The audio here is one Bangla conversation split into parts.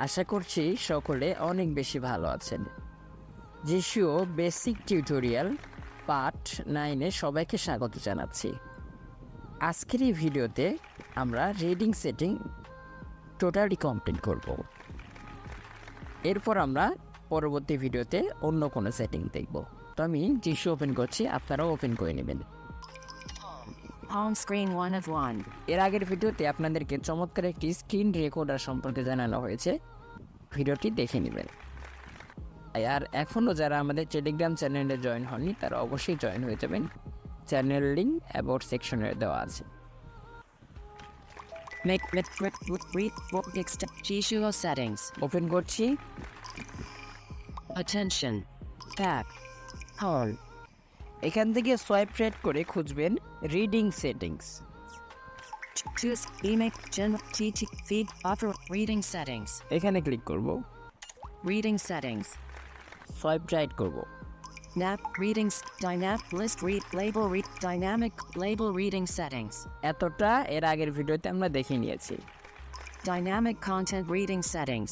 আশা করছি সকলে অনেক বেশি ভালো আছেন। জিশিও বেসিক টিউটোরিয়াল পার্ট 9-এ সবাইকে স্বাগত জানাচ্ছি। আজকের এই ভিডিওতে আমরা রিডিং সেটিং টোটালি কমপ্লিট করব। এরপর আমরা পরবর্তী ভিডিওতে অন্য কোনো সেটিং দেখব। তো আমি জিশিও ওপেন করছি, আপনারাও ওপেন করে নেবেন। Home screen 1 of 1. এর আগের ভিডিওতে আপনাদেরকে চমৎকার একটি স্ক্রিন রেকর্ডার সম্পর্কে জানানো হয়েছে, ভিডিওটি দেখে নেবেন। আর এখনও যারা আমাদের টেলিগ্রাম চ্যানেলে জয়েন হননি তারা অবশ্যই জয়েন হয়ে যাবেন, চ্যানেল লিঙ্ক অ্যাবাউট সেকশনে দেওয়া আছে। Jieshuo settings. ওপেন করছি, Attention. Back. Home. এখান থেকে সোয়াইপ রাইট করে খুঁজবেন reading settings. Choose email gen tt feed offer reading settings. এখানে ক্লিক করব, Reading settings. সোয়াইপ রাইট করব, Nap readings dynamic list read label read dynamic label reading settings. এতটা এর আগের ভিডিওতে আমরা দেখে নিয়েছি। Dynamic content reading settings.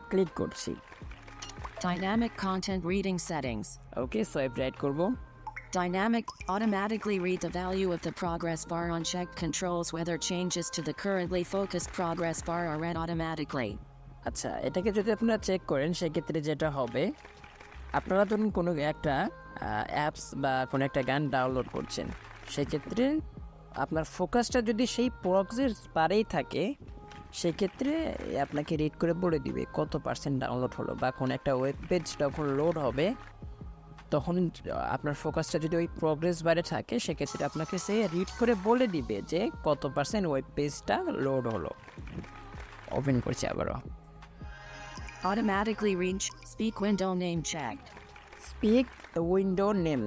Click করছি, Dynamic content reading settings. ওকে সোয়াইপ রাইট করব। Dynamic automatically read the value of the progress bar unchecked controls whether changes to the currently focused progress bar are read automatically. আচ্ছা, এটাকে যদি আপনারা চেক করেন সেক্ষেত্রে যেটা হবে, আপনারা ধরুন কোনো একটা অ্যাপস বা কোনো একটা গান ডাউনলোড করছেন, সেক্ষেত্রে আপনার ফোকাসটা যদি সেই প্রগ্রেস বারেই থাকে সেক্ষেত্রে আপনাকে রিড করে বলে দিবে কত পার্সেন্ট ডাউনলোড হলো, বা কোনো একটা ওয়েব পেজ যখন লোড হবে তখন আপনার ফোকাসটা যদি ওই প্রগ্রেস বারে থাকে সেক্ষেত্রে আপনাকে সে রিড করে বলে দিবে যে কত পার্সেন্ট ওয়েব পেজটা লোড হলো। ওপেন করছি আবারও, Automatically read speak window name checked. Speak window name,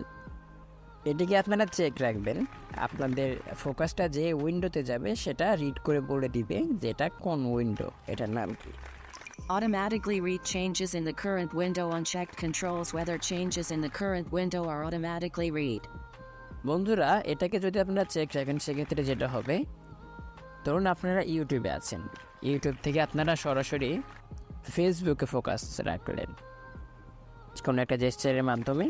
এটিকে আপনারা চেক রাখবেন। আপনাদের ফোকাসটা যে উইন্ডোতে যাবে সেটা রিড করে বলে দিবে যে এটা কোন উইন্ডো, এটার নাম কি। Automatically read changes in the current window unchecked controls whether changes in the current window are automatically read. বন্ধুরা, এটাকে যদি আপনারা চেক রাখেন সেক্ষেত্রে যেটা হবে, ধরুন আপনারা ইউটিউবে আছেন, ইউটিউব থেকে আপনারা সরাসরি ফেসবুকে ফোকাস রাখলেন কোনো একটা জেস্টারের মাধ্যমে,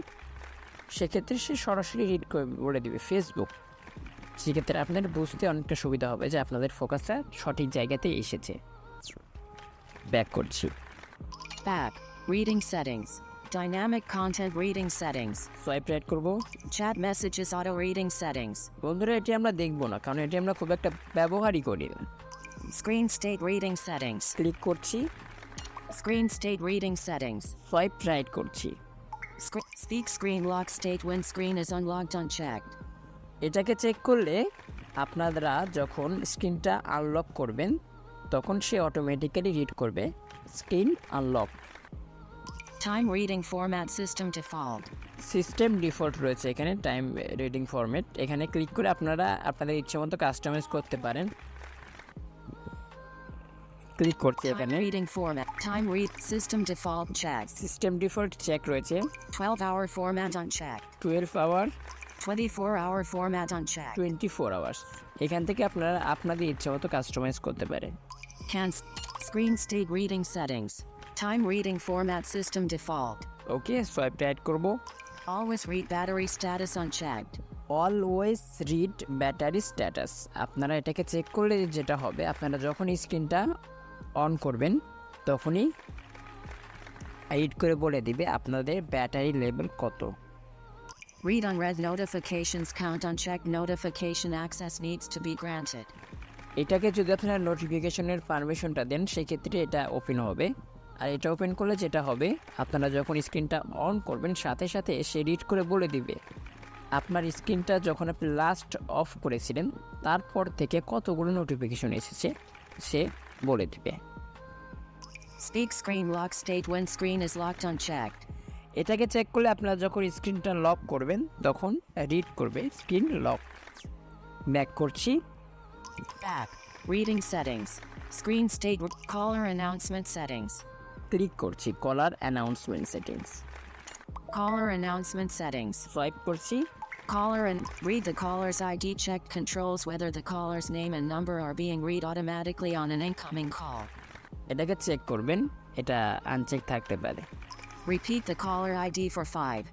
সেক্ষেত্রে সে সরাসরি রিড করে বলে দিবে ফেসবুক। সেক্ষেত্রে আপনাদের বুঝতে অনেকটা সুবিধা হবে যে আপনাদের ফোকাসটা সঠিক জায়গাতে এসেছে। ব্যাক করছি, Back. Reading settings. Dynamic content reading settings. Swipe right করব। Chat messages auto reading settings. বন্ধুরা, এটি আমরা দেখবো না কারণ এটি আমরা খুব একটা ব্যবহারই করি না। Screen state reading settings. Click করছি, Screen state reading settings. Swipe right করছি, Speak screen lock state when screen is unlocked unchecked. এটাকে চেক করলে আপনারা যখন স্ক্রিনটা আনলক করবেন তখন সে অটোমেটিক্যালি রিড করবে screen unlock. Time reading format system default. System default রয়েছে এখানে টাইম রিডিং ফরম্যাট, এখানে ক্লিক করে আপনারা আপনাদের ইচ্ছে মতো কাস্টমাইজ করতে পারেন। ক্লিক করছি Time এখানে, reading format. Time read system default checked. System default check রয়েছে, 12-hour format unchecked. 12 hour, 24-hour format unchecked. 24 hours. এখান থেকে আপনারা আপনাদের ইচ্ছে মতো কাস্টমাইজ করতে পারেন। Screen state reading settings. Time reading format system default. ওকে, সোয়াইপ রাইট করব। Always read battery status unchecked. Always read battery status, আপনারা এটাকে চেক করলে যেটা হবে, আপনারা যখন স্ক্রিনটা অন করবেন তখনই রিড করে বলে দিবে আপনাদের ব্যাটারি লেভেল কত। Read unread notifications count unchecked. Notification access needs to be granted. এটাকে যদি আপনারা নোটিফিকেশনের পারমিশনটা দেন সেক্ষেত্রে এটা ওপেন হবে। আর এটা ওপেন করলে যেটা হবে, আপনারা যখন স্ক্রিনটা অন করবেন সাথে সাথে সে রিড করে বলে দিবে আপনার স্ক্রিনটা যখন আপনি লাস্ট অফ করেছিলেন তারপর থেকে কতগুলো নোটিফিকেশন এসেছে সে বলে দিবে। Speak screen lock state when screen is locked unchecked. এটাকে চেক করলে আপনারা যখন স্ক্রিনটা লক করবেন তখন রিড করবে স্ক্রিন লক। ব্যাক করছি, Back. Reading settings. Screen state caller announcement settings. Click করছি caller announcement settings, Caller announcement settings. Swipe করছি, Caller and read the caller's ID checked controls whether the caller's name and number are being read automatically on an incoming call. এটাকে চেক করবেন, এটা আনচেক থাকতে পারে। Repeat the caller ID for 5.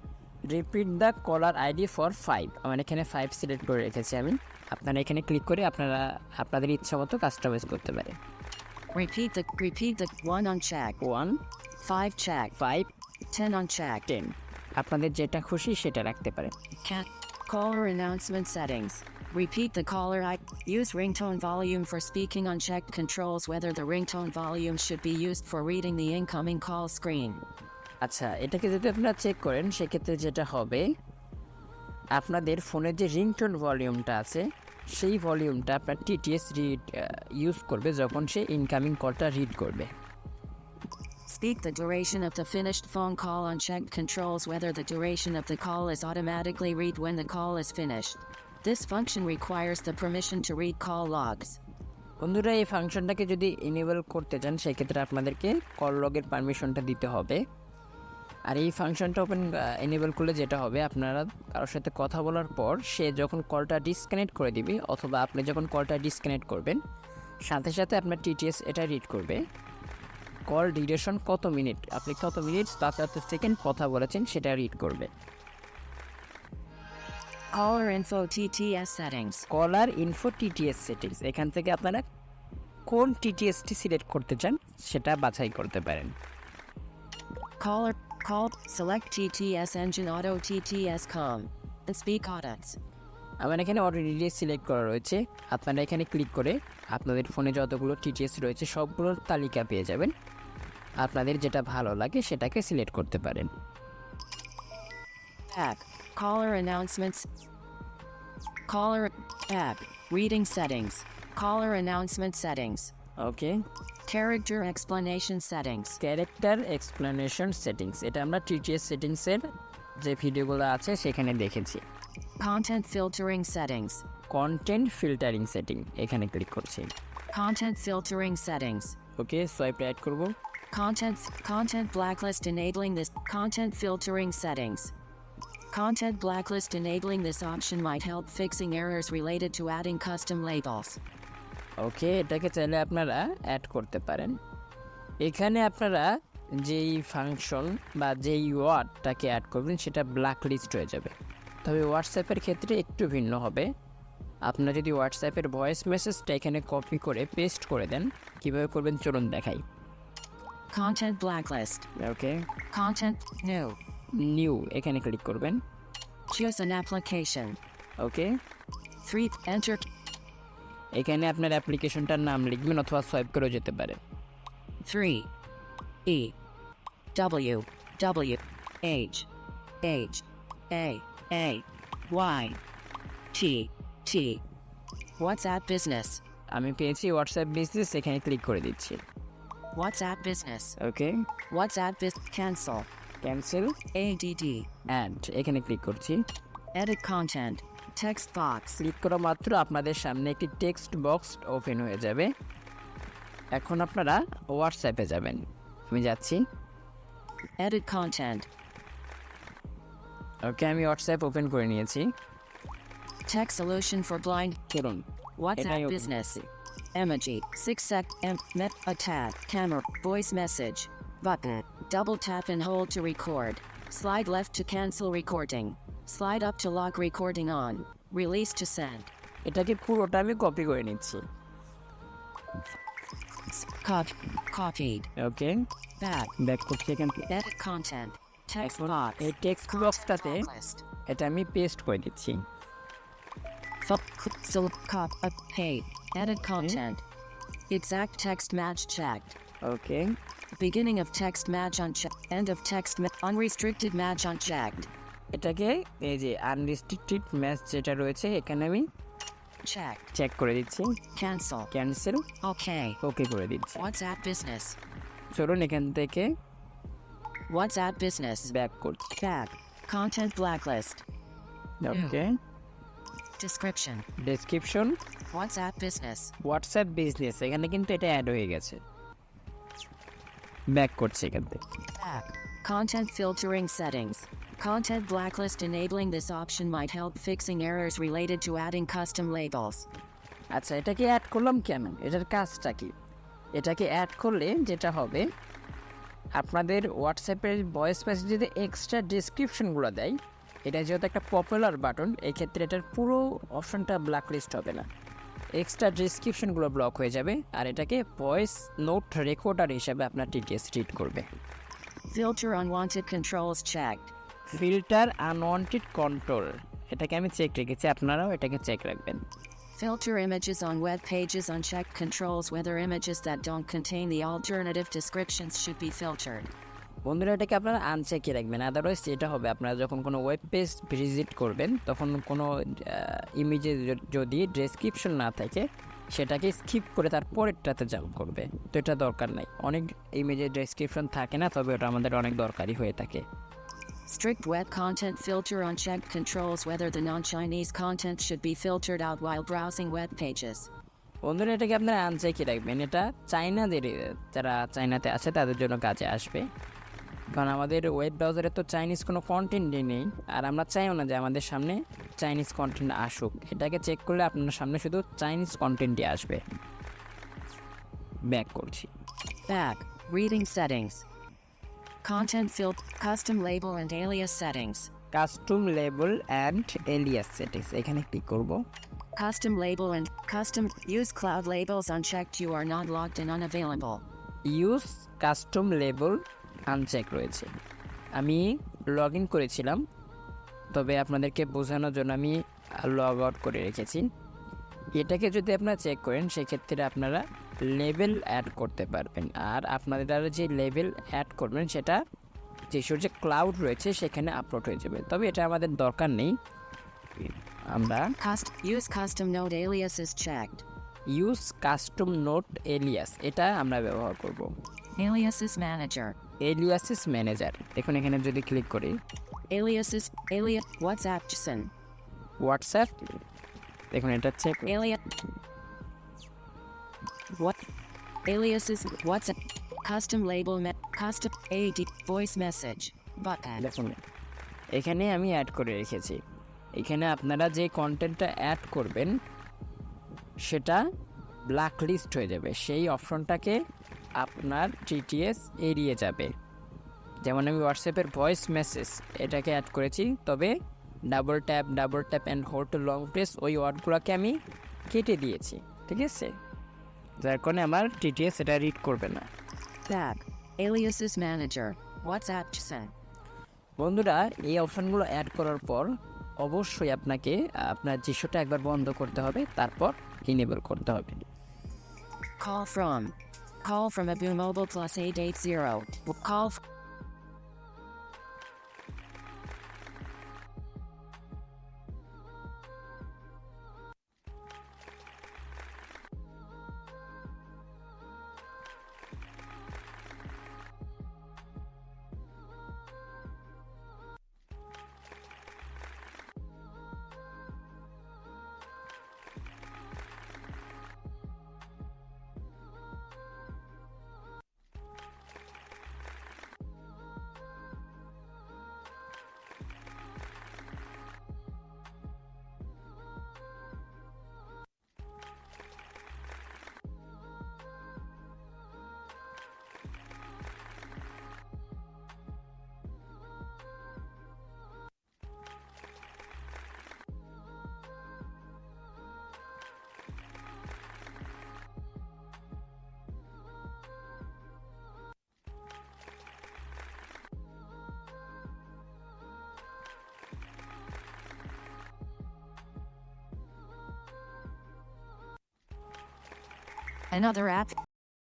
Repeat the caller ID for 5, আমার এখানে 5 সিলেক্ট করে রেখেছি আমি। আপনারা এখানে ক্লিক করে আপনারা আপনাদের ইচ্ছা মতো কাস্টমাইজ করতে পারেন। Repeat the 1 unchecked. 1, 5 checked. 5, 10 unchecked. 10, আপনাদের যেটা খুশি সেটা রাখতে পারেন। Caller announcement settings. Repeat the caller ID. Use ringtone volume for speaking. Unchecked controls whether the ringtone volume should be used for reading the incoming call screen. আচ্ছা, এটাকে যদি আপনারা চেক করেন সেক্ষেত্রে যেটা হবে, আপনাদের ফোনের যে রিংটোন ভলিউমটা আছে সেই ভলিউমটা আপনার টিটিএস ইউজ করবে যখন সে ইনকামিং কলটা রিড করবে। Speak the duration of the finished phone call. Unchecked controls whether the duration of the call is automatically read when the call is finished. This function requires the permission to read call logs. বন্ধুরা, এই ফাংশনটাকে যদি এনেবল করতে চান সেক্ষেত্রে আপনাদেরকে কল লগের পারমিশনটা দিতে হবে। আর এই ফাংশনটা এনেবল করলে যেটা হবে, আপনারা কারোর সাথে কথা বলার পর সে যখন কলটা ডিসকানেক্ট করে দিবে অথবা আপনি যখন কলটা ডিসকানেক্ট করবেন সাথে সাথে আপনার টিটিএস এটা রিড করবে কল ডিউরেশন কত মিনিট, আপনি কত মিনিট বা কত সেকেন্ড কথা বলেছেন সেটা রিড করবে। Caller info TTS settings. কলার ইনফো টিটিএস সেটিংস, এখান থেকে আপনারা কোন টিটিএসটি সিলেক্ট করতে চান সেটা বাছাই করতে পারেন। Call select TTS engine auto TTS com and speak audits. আমার এখানে অলরেডি সিলেক্ট করা রয়েছে, আপনারা এখানে ক্লিক করে আপনাদের ফোনে যতগুলো টিটিএস রয়েছে সবগুলোর তালিকা পেয়ে যাবেন। আপনাদের যেটা ভালো লাগে সেটাকে সিলেক্ট করতে পারেন। App caller announcements. Caller app reading settings. Caller announcement settings. ওকে, Character explanation settings. Character explanation settings, এটা আমরা টিটিএস সেটিংসের যে ভিডিওগুলো আছে সেখানে দেখেছি। Content filtering settings. Content filtering setting, এখানে ক্লিক করছি। Content filtering settings. ওকে, সোয়াইপটা অ্যাড করব। Content blacklist enabling this. Content filtering settings. Content blacklist enabling this option might help fixing errors related to adding custom labels. ওকে, এটাকে চাইলে আপনারা অ্যাড করতে পারেন। এখানে আপনারা যেই ফাংশন বা যেই ওয়ার্ডটাকে অ্যাড করবেন সেটা ব্ল্যাক লিস্ট হয়ে যাবে। তবে হোয়াটসঅ্যাপের ক্ষেত্রে একটু ভিন্ন হবে। আপনারা যদি হোয়াটসঅ্যাপের ভয়েস মেসেজটা এখানে কপি করে পেস্ট করে দেন, কীভাবে করবেন চলুন দেখাই। Content blacklist. ওকে, Content new. নিউ এখানে ক্লিক করবেন। Choose an application. Okay, 3. Enter. এখানে আপনার অ্যাপ্লিকেশনটার নাম লিখবেন অথবা সোয়াইপ করেও যেতে পারে। 3. E. W. W. H. H. A. A. Y. T. T. WhatsApp business. আমি পেয়েছি হোয়াটসঅ্যাপ বিজনেস, এখানে ক্লিক করে দিচ্ছি। WhatsApp business. Okay, WhatsApp cancel. Cancel ADD. Add এখানে ক্লিক করছি। Edit content. Text box. Click করা মাত্র আপনাদের সামনে একটি টেক্সট বক্স ওপেন হয়ে যাবে। এখন আপনারা হোয়াটসঅ্যাপে যাবেন, আমি যাচ্ছি। Edit content. ওকে, আমি হোয়াটসঅ্যাপ ওপেন করে নিয়েছি। Text solution for blind. চলুন WhatsApp এটাই open business. করছি। Emoji. 6 sec. Met. A tab. Camera. Voice message. Button. Double tap and hold to record. Slide left to cancel recording. Slide up to lock recording on. Release to send. এটাকে পুরোটা আমি কপি করে নিচ্ছি। Copied. ওকে, Back. ব্যাক করছি এখান থেকে। Edit content. Text এখন box. এই টেক্সট বক্সটাতে List. এটা আমি পেস্ট করে দিচ্ছি। Paid. Edit content. Exact text match checked. Okay, Beginning of text match unchecked. End of text unrestricted match unchecked. এটাকে এই যে আনরিস্ট্রিক্টেড ম্যাচ যেটা রয়েছে এখানে আমি Checked. চেক করে দিচ্ছি। Cancel. Cancel, Okay. ওকে করে দিচ্ছি। WhatsApp business. চলুন এখান থেকে WhatsApp business. ব্যাক করছি। Back. Content blacklist. ওকে, Description. Description WhatsApp business. WhatsApp business, এখানে কিন্তু এটা অ্যাড হয়ে গেছে। ব্যাক করছি এখান থেকে। Back. Content filtering settings. Content blacklist enabling this option might help fixing errors related to adding custom labels. আচ্ছা, এটাকে অ্যাড করলাম কেন, এটার কাজটা কি? এটাকে অ্যাড করলে যেটা হবে, আপনাদের হোয়াটসঅ্যাপের ভয়েস মেসেজে এক্সট্রা ডেসক্রিপশনগুলো দেয়, এটা যেহেতু একটা পপুলার বাটন, এই ক্ষেত্রে এটার পুরো অপশনটা ব্ল্যাক লিস্ট হবে না, এক্সট্রা ডেসক্রিপশনগুলো ব্লক হয়ে যাবে, আর এটাকে ভয়েস নোট রেকর্ডার হিসাবে আপনার টিটিএস ট্রিট করবে। Filter unwanted controls checked. Filter unwanted control, এটাকে আমি চেক রেখেছি, আপনারাও এটাকে চেক রাখবেন। Filter images on web pages unchecked controls whether images that don't contain the alternative descriptions should be filtered. বন্ধুরা এটাকে আপনারা আনচেকই রাখবেন, আদারওয়াইজ যেটা হবে, আপনারা যখন কোনো ওয়েব পেজ ভিজিট করবেন তখন কোনো ইমেজে যদি ডেসক্রিপশন না থাকে সেটাকে স্কিপ করে তার পরেরটাতে জাম্প করবে, তো এটা দরকার নাই। অনেক ইমেজের ডেসক্রিপশন থাকে না, তবে ওটা আমাদের অনেক দরকারি হয়ে থাকে। Strict web content filter unchecked controls whether the non-Chinese content should be filtered out while browsing web pages. বন্ধুরা এটাকে আপনারা আনচেকই রাখবেন, এটা চাইনাদের, যারা চাইনাতে আছে তাদের জন্য কাজে আসবে, কারণ আমাদের ওয়েব ব্রাউজারে তো চাইনিজ কোনো কন্টেন্টই নেই, আর আমরা চাইও না যে আমাদের সামনে চাইনিজ কন্টেন্ট আসুক। এটাকে চেক করলে আপনার সামনে শুধু চাইনিজ কন্টেন্টই আসবে। ব্যাক করছি। Back. Reading settings. Content field. Custom label and alias settings. Custom label and Ilias settings, এখানে ক্লিক করব। Custom label and custom use cloud labels unchecked. You are not logged in unavailable. Use custom label uncheck রয়েছে, আমি লগ ইন করেছিলাম, তবে আপনাদেরকে বোঝানোর জন্য আমি লগ আউট করে রেখেছি। এটাকে যদি আপনারা চেক করেন সেক্ষেত্রে আপনারা লেবেল অ্যাড করতে পারবেন, আর আপনারা যে লেবেল অ্যাড করবেন সেটা জিশোর যে ক্লাউড রয়েছে সেখানে আপলোড হয়ে যাবে, তবে এটা আমাদের দরকার নেই। আমরা Use custom node alias is checked. Use custom note Ilias, এটা আমরা ব্যবহার করব। Aliases manager. এলিয়াসিস ম্যানেজার, দেখুন এখানে যদি ক্লিক করি, Alias WhatsApp JSON. হোয়াটসঅ্যাপ, দেখুন এটা check, What aliases WhatsApp custom label custom AD voice message button. দেখুন এখানে আমি অ্যাড করে রেখেছি, এখানে আপনারা যে কন্টেন্টটা অ্যাড করবেন সেটা ব্ল্যাক লিস্ট হয়ে যাবে, সেই অপশনটাকে আপনার টিটিএস এড়িয়ে যাবে। যেমন আমি হোয়াটসঅ্যাপের ভয়েস মেসেজ এটাকে অ্যাড করেছি, তবে double tap and hold two long press ওই ওয়ার্ডগুলোকে আমি কেটে দিয়েছি, ঠিক আছে, যার কারণে আমার টিটিএস এটা রিড করবে না। Back. Aliases manager WhatsApp JSON. বন্ধুরা এই অপশনগুলো অ্যাড করার পর অবশ্যই আপনাকে আপনার জিশোটা একবার বন্ধ করতে হবে, তারপর ইনেবল করতে হবে। Call from Abu Mobile plus 880. Call another app.